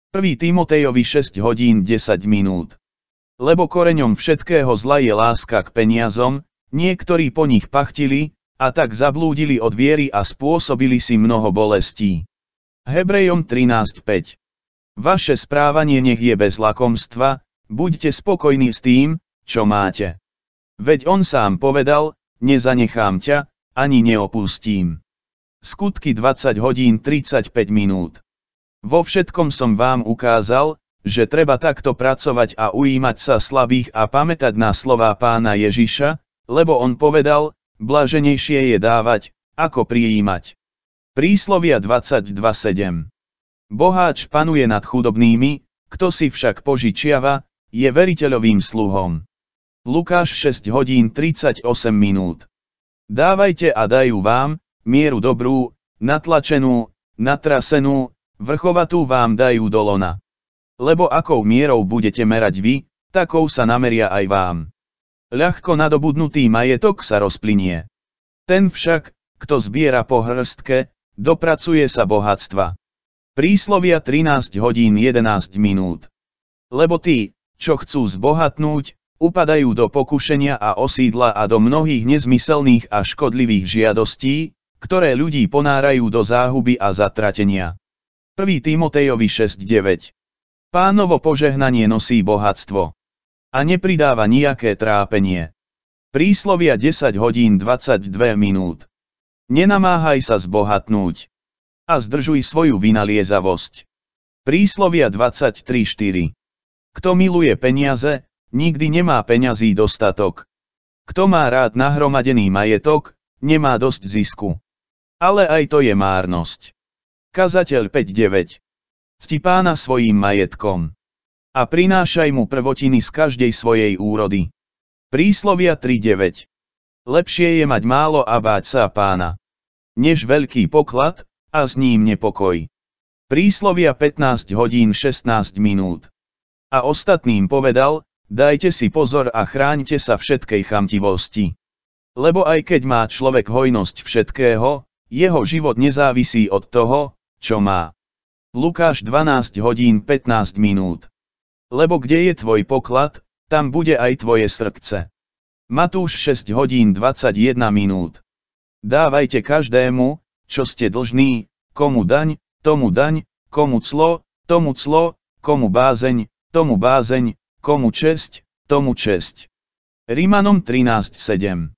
1. Timotejovi 6 hodín 10 minút. Lebo koreňom všetkého zla je láska k peniazom, niektorí po nich pachtili, a tak zablúdili od viery a spôsobili si mnoho bolestí. Hebrejom 13:5. Vaše správanie nech je bez lakomstva, buďte spokojní s tým, čo máte. Veď on sám povedal, nezanechám ťa, ani neopustím. Skutky 20 hodín 35 minút. Vo všetkom som vám ukázal, že treba takto pracovať a ujímať sa slabých a pamätať na slová Pána Ježiša, lebo on povedal, blaženejšie je dávať, ako prijímať. Príslovia 22:7. Boháč panuje nad chudobnými, kto si však požičiava, je veriteľovým sluhom. Lukáš 6 hodín 38 minút. Dávajte a dajú vám, mieru dobrú, natlačenú, natrasenú, vrchovatú vám dajú do lona. Lebo akou mierou budete merať vy, takou sa nameria aj vám. Ľahko nadobudnutý majetok sa rozplynie. Ten však, kto zbiera po hrstke, dopracuje sa bohatstva. Príslovia 13 hodín 11 minút. Lebo tí, čo chcú zbohatnúť, upadajú do pokušenia a osídla a do mnohých nezmyselných a škodlivých žiadostí, ktoré ľudí ponárajú do záhuby a zatratenia. 1. Timotejovi 6:9. Pánovo požehnanie nosí bohatstvo a nepridáva nejaké trápenie. Príslovia 10 hodín 22 minút. Nenamáhaj sa zbohatnúť a zdržuj svoju vynaliezavosť. Príslovia 23:4. Kto miluje peniaze, nikdy nemá peňazí dostatok. Kto má rád nahromadený majetok, nemá dosť zisku. Ale aj to je márnosť. Kazateľ 5:9. Cti Pána svojím majetkom a prinášaj mu prvotiny z každej svojej úrody. Príslovia 3:9. Lepšie je mať málo a báť sa Pána, než veľký poklad a s ním nepokoj. Príslovia 15 hodín 16 minút. A ostatným povedal, dajte si pozor a chráňte sa všetkej chamtivosti. Lebo aj keď má človek hojnosť všetkého, jeho život nezávisí od toho, čo má. Lukáš 12 hodín 15 minút. Lebo kde je tvoj poklad, tam bude aj tvoje srdce. Matúš 6 hodín 21 minút. Dávajte každému, čo ste dlžní, komu daň, komu clo, komu bázeň, tomu bázeň, komu česť, tomu česť. Rimanom 13:7.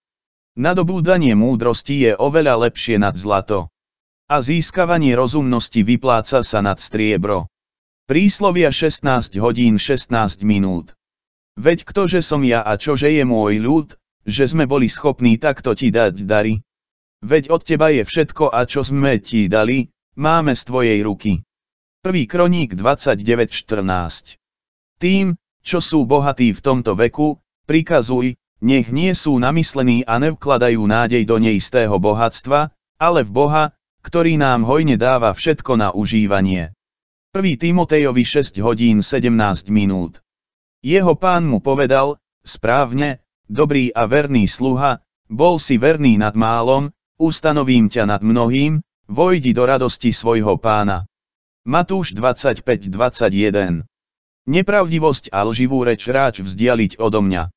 Nadobúdanie múdrosti je oveľa lepšie nad zlato. A získavanie rozumnosti vypláca sa nad striebro. Príslovia 16 hodín 16 minút. Veď ktože som ja a čože je môj ľud, že sme boli schopní takto ti dať dary? Veď od teba je všetko a čo sme ti dali, máme z tvojej ruky. 1. Kroník 29:14. Tým, čo sú bohatí v tomto veku, prikazuj, nech nie sú namyslení a nevkladajú nádej do neistého bohatstva, ale v Boha, ktorý nám hojne dáva všetko na užívanie. 1. Timotejovi 6 hodín 17 minút. Jeho pán mu povedal, správne, dobrý a verný sluha, bol si verný nad málom, ustanovím ťa nad mnohým, vojdi do radosti svojho pána. Matúš 25:21. Nepravdivosť a lživú reč ráč vzdialiť odo mňa.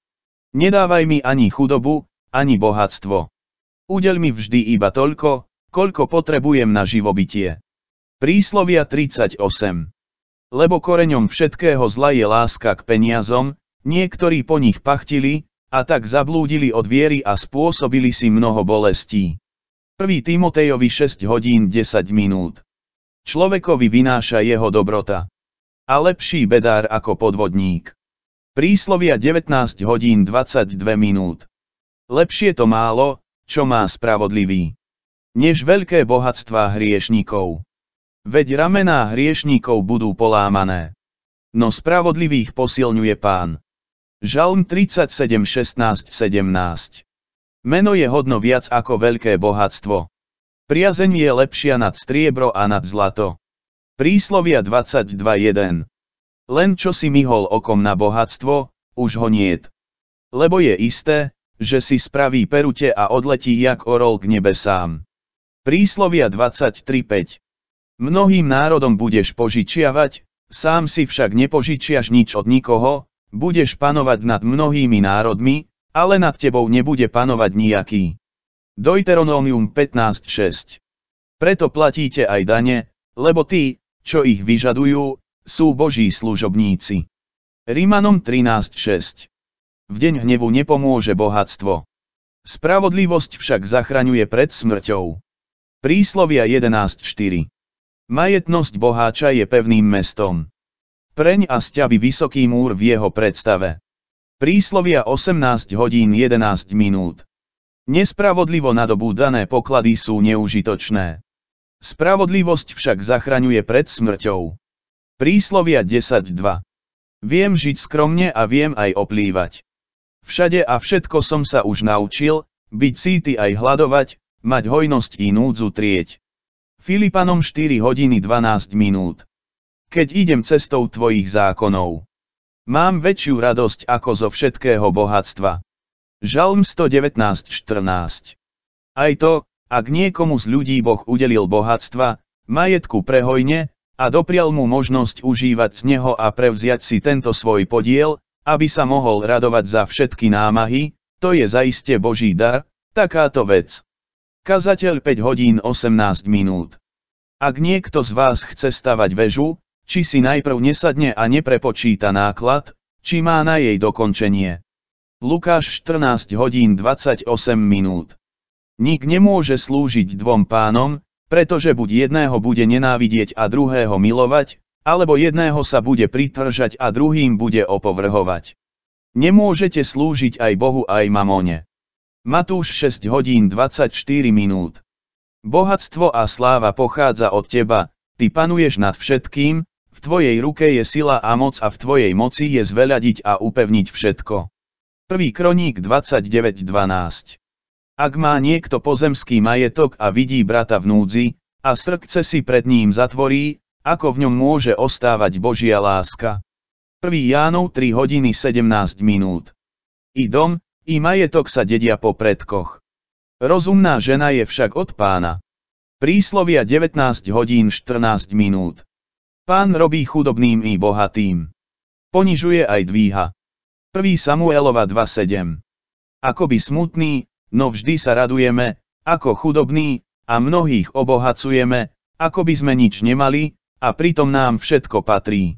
Nedávaj mi ani chudobu, ani bohatstvo. Udeľ mi vždy iba toľko, koľko potrebujem na živobytie. Príslovia 38. Lebo koreňom všetkého zla je láska k peniazom, niektorí po nich pachtili, a tak zablúdili od viery a spôsobili si mnoho bolestí. 1. Timotejovi 6 hodín 10 minút. Človekovi vynáša jeho dobrota. A lepší bedár ako podvodník. Príslovia 19 hodín 22 minút. Lepšie to málo, čo má spravodlivý, než veľké bohatstvá hriešníkov. Veď ramená hriešníkov budú polámané, no spravodlivých posilňuje Pán. Žalm 37:16-17. Meno je hodno viac ako veľké bohatstvo. Priazeň je lepšia nad striebro a nad zlato. Príslovia 22:1. Len čo si myhol okom na bohatstvo, už ho niet. Lebo je isté, že si spraví perute a odletí jak orol k nebesám. Príslovia 23:5. Mnohým národom budeš požičiavať, Sám si však nepožičiaš nič od nikoho, budeš panovať nad mnohými národmi, ale nad tebou nebude panovať nijaký. Deuteronomium 15.6. Preto platíte aj dane, lebo tí, čo ich vyžadujú, sú Boží služobníci. Rímanom 13.6. V deň hnevu nepomôže bohatstvo. Spravodlivosť však zachraňuje pred smrťou. Príslovia 11.4. Majetnosť boháča je pevným mestom. Preň a sťabi vysoký múr v jeho predstave. Príslovia 18 hodín 11 minút. Nespravodlivo nadobúdané poklady sú neužitočné. Spravodlivosť však zachraňuje pred smrťou. Príslovia 10.2. Viem žiť skromne a viem aj oplývať. Všade a všetko som sa už naučil, byť síty aj hladovať, mať hojnosť i núdzu trieť. Filipanom 4 hodiny 12 minút. Keď idem cestou tvojich zákonov, mám väčšiu radosť ako zo všetkého bohatstva. Žalm 119.14. Aj to, ak niekomu z ľudí Boh udelil bohatstva, majetku prehojne, a doprial mu možnosť užívať z neho a prevziať si tento svoj podiel, aby sa mohol radovať za všetky námahy, to je zaiste Boží dar, takáto vec. Kazateľ 5 hodín 18 minút. Ak niekto z vás chce stavať väžu, či si najprv nesadne a neprepočíta náklad, či má na jej dokončenie. Lukáš 14 hodín 28 minút. Nik nemôže slúžiť dvom pánom, pretože buď jedného bude nenávidieť a druhého milovať, alebo jedného sa bude pritržať a druhým bude opovrhovať. Nemôžete slúžiť aj Bohu aj mamone. Matúš 6 hodín 24 minút. Bohatstvo a sláva pochádza od teba, ty panuješ nad všetkým, v tvojej ruke je sila a moc a v tvojej moci je zveľadiť a upevniť všetko. 1. Kroník 29.12. Ak má niekto pozemský majetok a vidí brata v núdzi, a srdce si pred ním zatvorí, ako v ňom môže ostávať Božia láska. 1. Jánov 3 hodiny 17 minút. I dom, i majetok sa dedia po predkoch. Rozumná žena je však od Pána. Príslovia 19 hodín 14 minút. Pán robí chudobným i bohatým. Ponižuje aj dvíha. 1. Samuelova 2.7. Akoby smutný, no vždy sa radujeme, ako chudobní, a mnohých obohacujeme, ako by sme nič nemali, a pritom nám všetko patrí.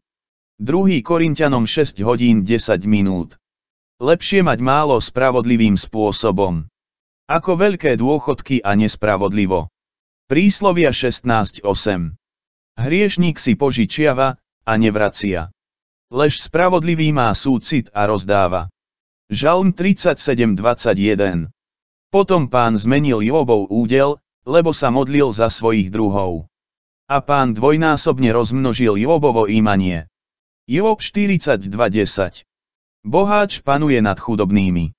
2. Korinťanom 6 hodín 10 minút. Lepšie mať málo spravodlivým spôsobom, ako veľké dôchodky a nespravodlivo. Príslovia 16.8. Hriešník si požičiava, a nevracia. Lež spravodlivý má súcit a rozdáva. Žalm 37.21. Potom Pán zmenil Jobov údel, lebo sa modlil za svojich druhov. A Pán dvojnásobne rozmnožil Jobovo imanie. Job 42.10. Boháč panuje nad chudobnými.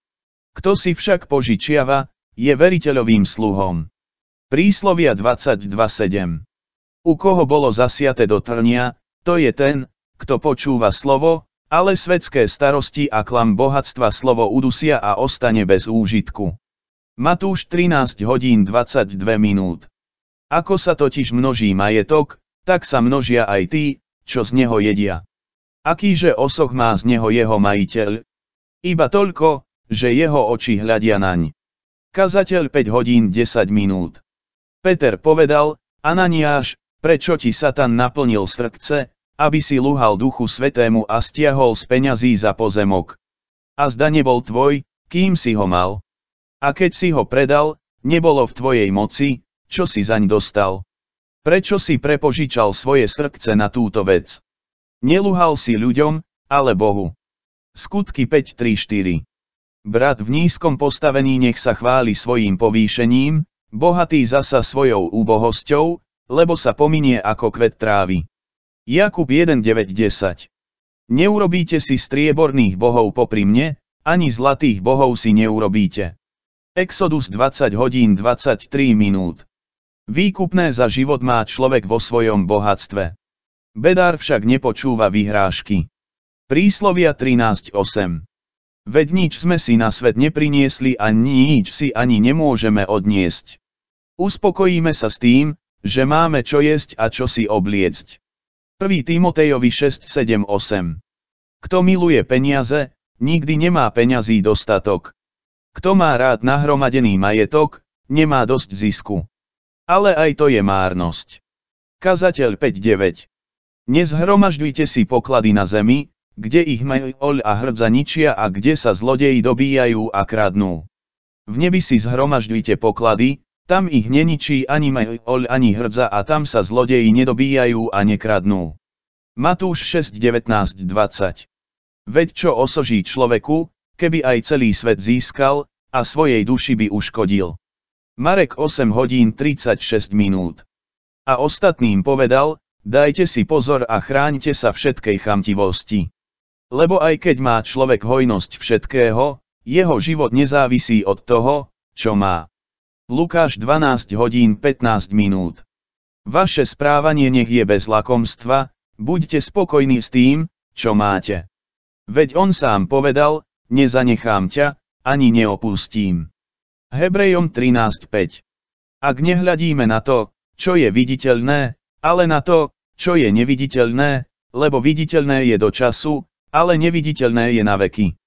Kto si však požičiava, je veriteľovým sluhom. Príslovia 22.7. U koho bolo zasiate do trnia, to je ten, kto počúva slovo, ale svetské starosti a klam bohatstva slovo udusia a ostane bez úžitku. Matúš 13 hodín 22 minút. Ako sa totiž množí majetok, tak sa množia aj tí, čo z neho jedia. Akýže osoch má z neho jeho majiteľ? Iba toľko, že jeho oči hľadia naň. Kazateľ 5 hodín 10 minút. Peter povedal, Ananiáš, prečo ti Satan naplnil srdce, aby si luhal Duchu Svätému a stiahol z peňazí za pozemok? A zda nebol tvoj, kým si ho mal? A keď si ho predal, nebolo v tvojej moci, čo si zaň dostal? Prečo si prepožičal svoje srdce na túto vec? Neluhal si ľuďom, ale Bohu. Skutky 5.3.4. Brat v nízkom postavení nech sa chváli svojím povýšením, bohatý zasa svojou úbohosťou, lebo sa pominie ako kvet trávy. Jakub 1.9.10. Neurobíte si strieborných bohov popri mne, ani zlatých bohov si neurobíte. Exodus 20 hodín 23 minút. Výkupné za život má človek vo svojom bohatstve. Bedár však nepočúva vyhrážky. Príslovia 13.8. Veď nič sme si na svet nepriniesli a nič si ani nemôžeme odniesť. Uspokojíme sa s tým, že máme čo jesť a čo si obliecť. 1. Timotejovi 6:7-8. Kto miluje peniaze, nikdy nemá peňazí dostatok. Kto má rád nahromadený majetok, nemá dosť zisku. Ale aj to je márnosť. Kazateľ 5:9. Nezhromažďujte si poklady na zemi, kde ich maľ a hrdza ničia a kde sa zlodeji dobíjajú a kradnú. V nebi si zhromažďujte poklady, tam ich neničí ani maľ ani hrdza a tam sa zlodeji nedobíjajú a nekradnú. Matúš 6:19-20. Veď čo osoží človeku, keby aj celý svet získal, a svojej duši by uškodil. Marek 8:36. A ostatným povedal, dajte si pozor a chráňte sa všetkej chamtivosti. Lebo aj keď má človek hojnosť všetkého, jeho život nezávisí od toho, čo má. Lukáš 12:15. Vaše správanie nech je bez lakomstva, buďte spokojní s tým, čo máte. Veď on sám povedal, nezanechám ťa, ani neopustím. Hebrejom 13:5. Ak nehľadíme na to, čo je viditeľné, ale na to, čo je neviditeľné, lebo viditeľné je do času, ale neviditeľné je na veky.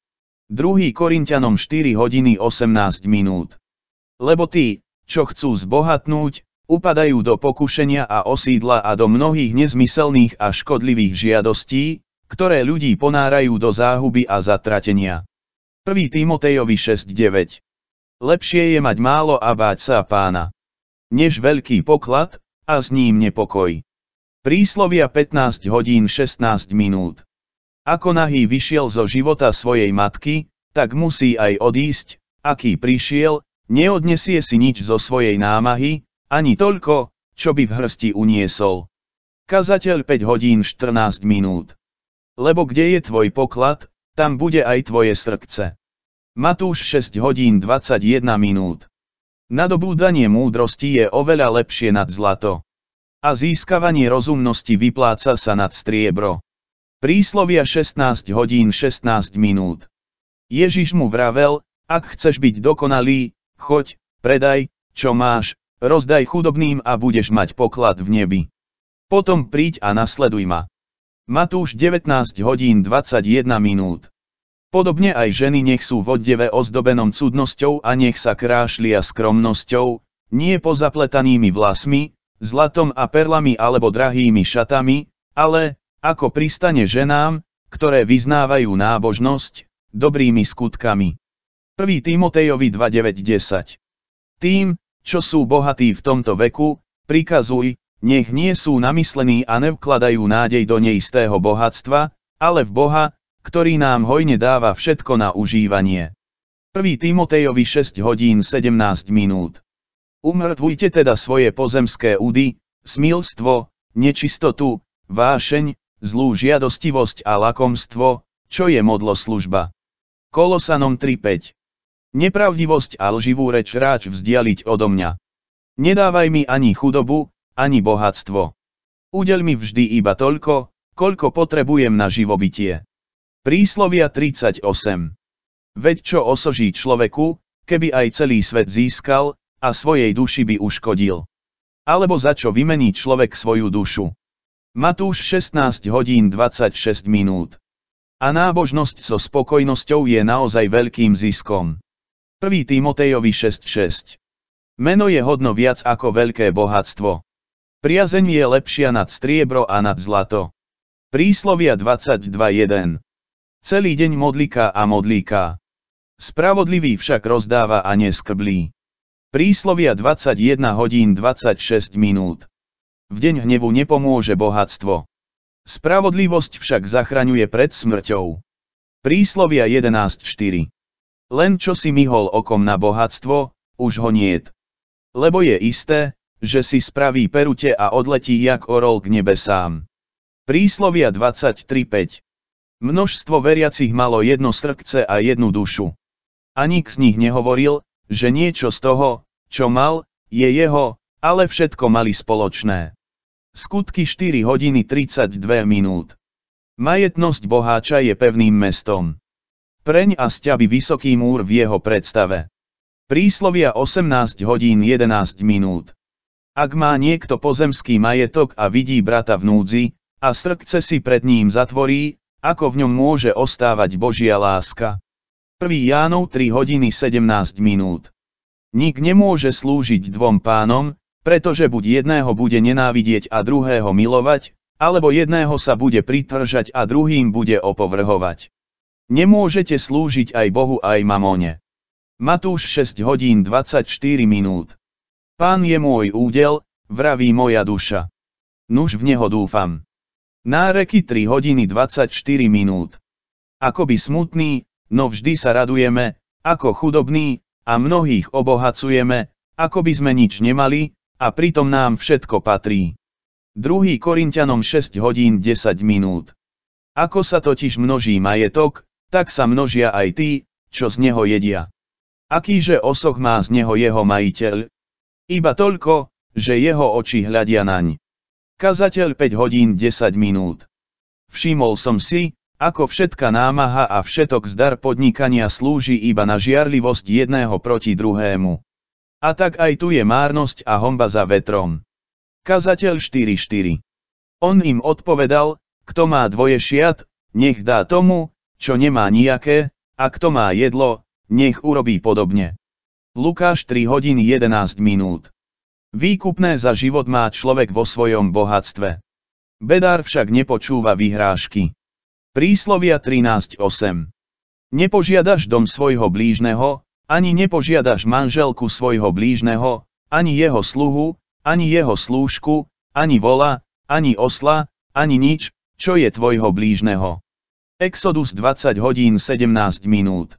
2. Korinťanom 4:18. Lebo tí, čo chcú zbohatnúť, upadajú do pokušenia a osídla a do mnohých nezmyselných a škodlivých žiadostí, ktoré ľudí ponárajú do záhuby a zatratenia. 1. Timotejovi 6:9. Lepšie je mať málo a báť sa Pána, než veľký poklad, a s ním nepokoj. Príslovia 15:16. Ako nahý vyšiel zo života svojej matky, tak musí aj odísť, aký prišiel, neodnesie si nič zo svojej námahy, ani toľko, čo by v hrsti uniesol. Kazateľ 5:14. Lebo kde je tvoj poklad, tam bude aj tvoje srdce. Matúš 6:21. Nadobúdanie múdrosti je oveľa lepšie nad zlato. A získavanie rozumnosti vypláca sa nad striebro. Príslovia 16:16. Ježiš mu vravel, ak chceš byť dokonalý, choď, predaj, čo máš, rozdaj chudobným a budeš mať poklad v nebi. Potom príď a nasleduj ma. Matúš 19:21. Podobne aj ženy nech sú v oddeve ozdobenom cudnosťou a nech sa krášlia skromnosťou, nie pozapletanými vlasmi, zlatom a perlami alebo drahými šatami, ale, ako pristane ženám, ktoré vyznávajú nábožnosť, dobrými skutkami. 1. Timotejovi 2:9-10. Tým, čo sú bohatí v tomto veku, prikazuj, nech nie sú namyslení a nevkladajú nádej do neistého bohatstva, ale v Boha, ktorý nám hojne dáva všetko na užívanie. 1. Timotejovi 6:17. Umrtvujte teda svoje pozemské údy, smilstvo, nečistotu, vášeň, zlú žiadostivosť a lakomstvo, čo je modloslužba. Kolosanom 3:5. Nepravdivosť a lživú reč ráč vzdialiť odo mňa. Nedávaj mi ani chudobu, ani bohatstvo. Udeľ mi vždy iba toľko, koľko potrebujem na živobytie. Príslovia 38. Veď čo osoží človeku, keby aj celý svet získal, a svojej duši by uškodil. Alebo za čo vymení človek svoju dušu. Matúš 16:26. A nábožnosť so spokojnosťou je naozaj veľkým ziskom. 1. Timotejovi 6:6. Meno je hodno viac ako veľké bohatstvo. Priazeň je lepšia nad striebro a nad zlato. Príslovia 22:1. Celý deň modlíka a modlíka. Spravodlivý však rozdáva a neskrblí. Príslovia 21:26. V deň hnevu nepomôže bohatstvo. Spravodlivosť však zachraňuje pred smrťou. Príslovia 11:4. Len čo si myhol okom na bohatstvo, už ho niet. Lebo je isté, že si spraví perute a odletí jak orol k nebesám. Príslovia 23:5. Množstvo veriacich malo jedno srdce a jednu dušu. A nik z nich nehovoril, že niečo z toho, čo mal, je jeho, ale všetko mali spoločné. Skutky 4:32. Majetnosť boháča je pevným mestom. Preň a sťaby vysoký múr v jeho predstave. Príslovia 18:11. Ak má niekto pozemský majetok a vidí brata v núdzi, a srdce si pred ním zatvorí, ako v ňom môže ostávať Božia láska. 1. Jánov 3 hodiny 17 minút. Nik nemôže slúžiť dvom pánom, pretože buď jedného bude nenávidieť a druhého milovať, alebo jedného sa bude pritržať a druhým bude opovrhovať. Nemôžete slúžiť aj Bohu aj mamone. Matúš 6 hodín 24 minút. Pán je môj údel, vraví moja duša. Nuž v neho dúfam. Náreky 3 hodiny 24 minút. Akoby smutný, no vždy sa radujeme, ako chudobní, a mnohých obohacujeme, ako by sme nič nemali, a pritom nám všetko patrí. 2. Korinťanom 6 hodín 10 minút. Ako sa totiž množí majetok, tak sa množia aj tí, čo z neho jedia. Akýže osoch má z neho jeho majiteľ? Iba toľko, že jeho oči hľadia naň. Kazateľ 5 hodín 10 minút. Všimol som si, ako všetka námaha a všetok zdar podnikania slúži iba na žiarlivosť jedného proti druhému. A tak aj tu je márnosť a honba za vetrom. Kazateľ 4.4. On im odpovedal, kto má dvoje šiat, nech dá tomu, čo nemá nijaké, a kto má jedlo, nech urobí podobne. Lukáš 3 hodiny 11 minút. Výkupné za život má človek vo svojom bohatstve. Bedár však nepočúva vyhrážky. Príslovia 13.8. Nepožiadaš dom svojho blížneho, ani nepožiadaš manželku svojho blížneho, ani jeho sluhu, ani jeho slúžku, ani vola, ani osla, ani nič, čo je tvojho blížneho. Exodus 20 hodín 17 minút.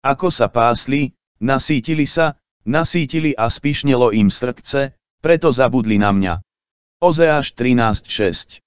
Ako sa pásli, nasítili a spišnelo im srdce, preto zabudli na mňa. Ozeáš 13.6.